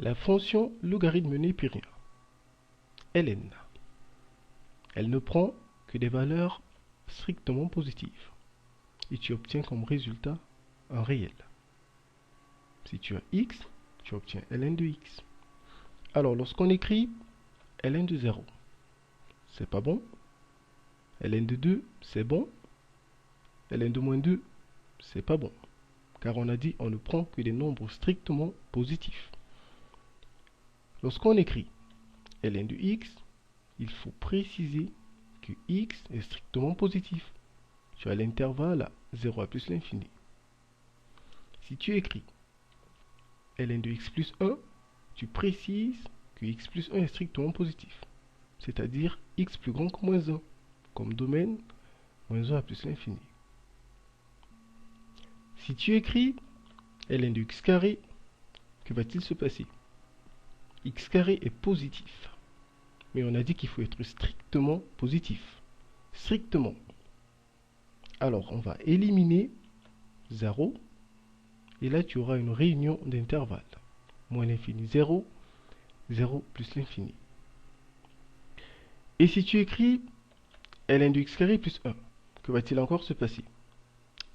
La fonction logarithme n'est plus rien. ln. Elle ne prend que des valeurs strictement positives. Et tu obtiens comme résultat un réel. Si tu as x, tu obtiens ln de x. Alors, lorsqu'on écrit ln de 0, c'est pas bon. ln de 2, c'est bon. ln de moins 2, c'est pas bon. Car on a dit on ne prend que des nombres strictement positifs. Lorsqu'on écrit ln de x, il faut préciser que x est strictement positif. Tu as l'intervalle 0 à plus l'infini. Si tu écris ln de x plus 1, tu précises que x plus 1 est strictement positif. C'est-à-dire x plus grand que moins 1, comme domaine moins 1 à plus l'infini. Si tu écris ln de x carré, que va-t-il se passer? X carré est positif. Mais on a dit qu'il faut être strictement positif. Strictement. Alors, on va éliminer 0. Et là, tu auras une réunion d'intervalles. Moins l'infini 0, 0 plus l'infini. Et si tu écris ln de x carré plus 1, que va-t-il encore se passer?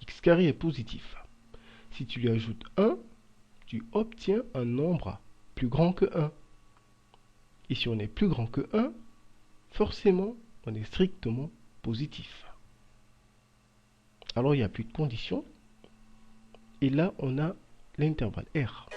X carré est positif. Si tu lui ajoutes 1, tu obtiens un nombre plus grand que 1. Et si on est plus grand que 1, forcément, on est strictement positif. Alors, il n'y a plus de conditions. Et là, on a l'intervalle R.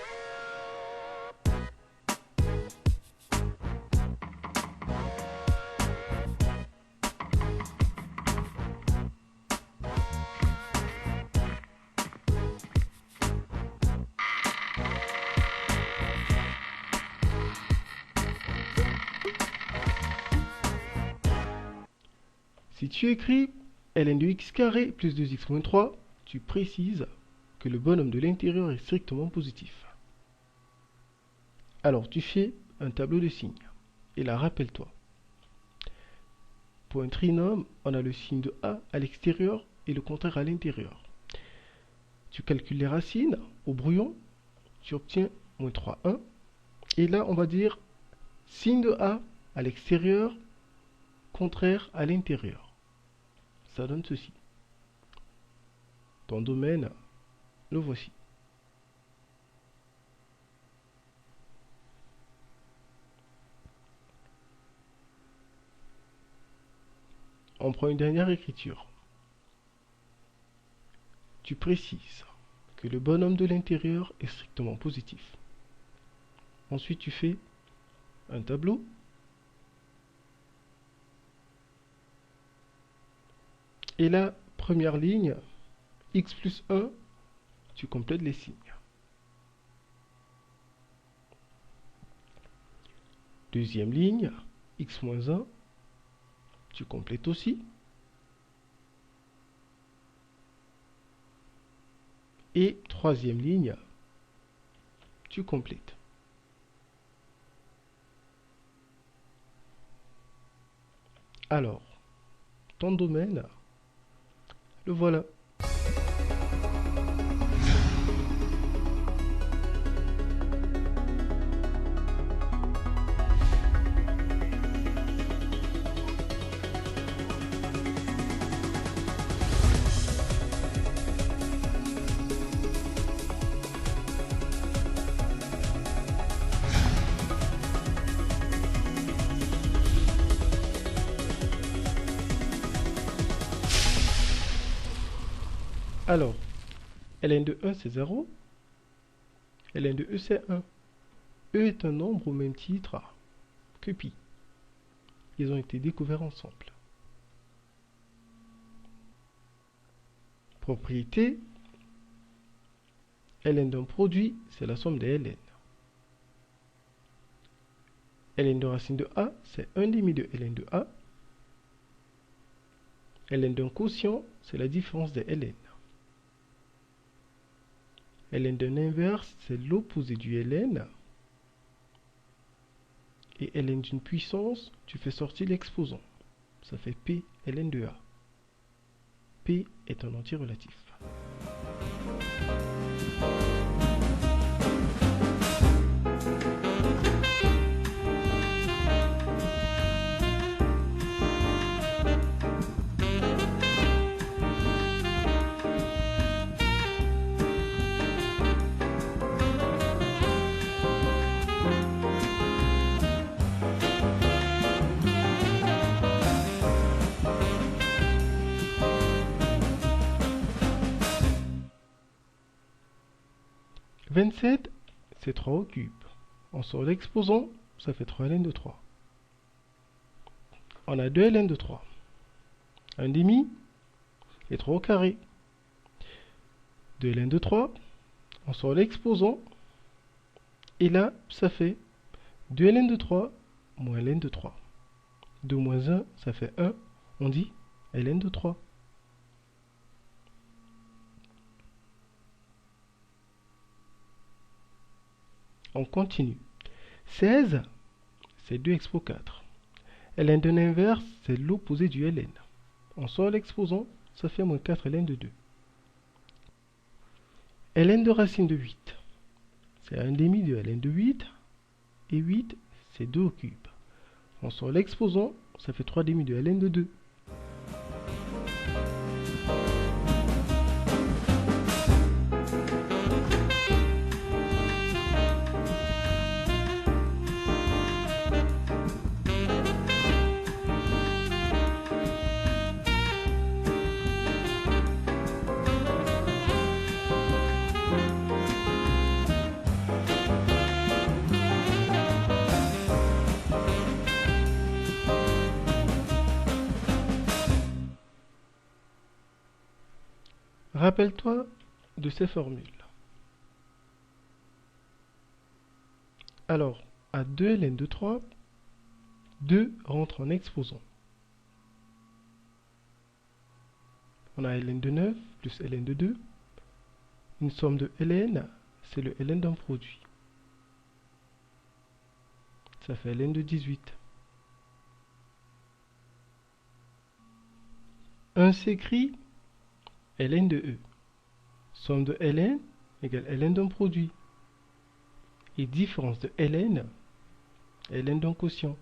Si tu écris ln de x carré plus 2x moins 3, tu précises que le bonhomme de l'intérieur est strictement positif. Alors, tu fais un tableau de signes. Et là, rappelle-toi. Pour un trinôme, on a le signe de A à l'extérieur et le contraire à l'intérieur. Tu calcules les racines au brouillon, tu obtiens moins 3, 1. Et là, on va dire signe de A à l'extérieur, contraire à l'intérieur. Ça donne ceci. Ton domaine, le voici. On prend une dernière écriture. Tu précises que le bonhomme de l'intérieur est strictement positif. Ensuite, tu fais un tableau. Et la première ligne, x plus 1, tu complètes les signes. Deuxième ligne, x moins 1, tu complètes aussi. Et troisième ligne, tu complètes. Alors, ton domaine, le voilà. Alors, ln de 1 c'est 0, ln de e c'est 1. E est un nombre au même titre que pi. Ils ont été découverts ensemble. Propriété, ln d'un produit, c'est la somme des ln. Ln de racine de a, c'est 1/2 de ln de a. Ln d'un quotient, c'est la différence des ln. Ln d'un inverse, c'est l'opposé du ln. Et ln d'une puissance, tu fais sortir l'exposant. Ça fait p ln de a. P est un entier relatif. 27, c'est 3 au cube. On sort l'exposant, ça fait 3 ln de 3. On a 2 ln de 3. 1 demi et 3 au carré. 2 ln de 3, on sort l'exposant. Et là, ça fait 2 ln de 3 moins ln de 3. 2 moins 1, ça fait 1. On dit ln de 3. On continue. 16, c'est 2 expo 4. ln d'un inverse, c'est l'opposé du ln. On sort l'exposant, ça fait moins 4 ln de 2. ln de racine de 8, c'est 1 demi de ln de 8. Et 8, c'est 2 au cube. On sort l'exposant, ça fait 3 demi de ln de 2. Rappelle-toi de ces formules. Alors, à 2 ln de 3, 2 rentre en exposant. On a ln de 9 plus ln de 2. Une somme de ln, c'est le ln d'un produit. Ça fait ln de 18. 1 s'écrit ln de e. Somme de ln égale ln d'un produit. Et différence de ln d'un quotient.